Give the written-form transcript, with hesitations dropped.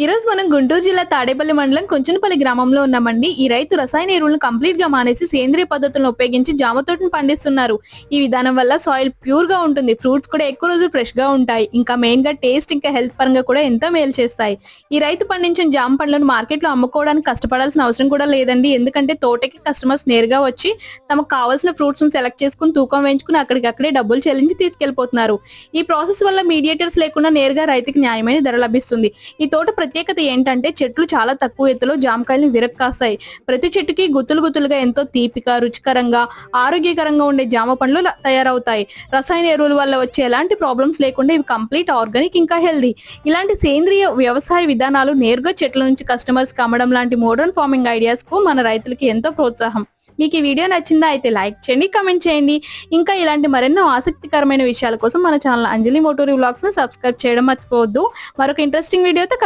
ఈ రోజు మనం గుంటూరు జిల్లా తాడేపల్లి మండలం కొంచెనపల్లి గ్రామంలో ఉన్నామండి. ఈ రైతు రసాయన ఎరువులను కంప్లీట్ గా మానేసి సేంద్రియ పద్ధతులను ఉపయోగించి జామ తోటను పండిస్తున్నారు. ఈ విధానం వల్ల సాయిల్ ప్యూర్ గా ఉంటుంది, ఫ్రూట్స్ కూడా ఎక్కువ రోజులు ఫ్రెష్ గా ఉంటాయి, ఇంకా మెయిన్ గా టేస్ట్ ఇంకా హెల్త్ పరంగా కూడా ఎంతో మేలు చేస్తాయి. ఈ రైతు పండించిన జామ పండ్లను మార్కెట్ లో అమ్ముకోవడానికి కష్టపడాల్సిన అవసరం కూడా లేదండి. ఎందుకంటే తోటకి కస్టమర్స్ నేరుగా వచ్చి తమకు కావాల్సిన ఫ్రూట్స్ ను సెలెక్ట్ చేసుకుని తూకం వేయించుకుని అక్కడికక్కడే డబ్బులు చెల్లించి తీసుకెళ్లిపోతున్నారు. ఈ ప్రాసెస్ వల్ల మీడియేటర్స్ లేకుండా నేరుగా రైతుకి న్యాయమైన ధర లభిస్తుంది. ఈ తోట ప్రత్యేకత ఏంటంటే చెట్లు చాలా తక్కువ ఎత్తులో జామకాయలను విరక్కాస్తాయి. ప్రతి చెట్టుకి గుత్తులు గుత్తులుగా ఎంతో తీపిగా, రుచికరంగా, ఆరోగ్యకరంగా ఉండే జామ పండ్లు తయారవుతాయి. రసాయన ఎరువుల వల్ల వచ్చే ఎలాంటి ప్రాబ్లమ్స్ లేకుండా ఇవి కంప్లీట్ ఆర్గానిక్ ఇంకా హెల్దీ. ఇలాంటి సేంద్రియ వ్యవసాయ విధానాలు నేరుగా చెట్ల నుంచి కస్టమర్స్ కి అమ్మడం లాంటి మోడర్న్ ఫార్మింగ్ ఐడియాస్ కు మన రైతులకి ఎంతో ప్రోత్సాహం. మీకు ఈ వీడియో నచ్చిందా అయితే లైక్ చేయండి, కమెంట్ చేయండి. ఇంకా ఇలాంటి మరెన్నో ఆసక్తికరమైన విషయాల కోసం మన ఛానల్ అంజలి మోటూరి వ్లాగ్స్ ని సబ్స్క్రైబ్ చేయడం మర్చిపోవద్దు. మరొక ఇంట్రెస్టింగ్ వీడియోతో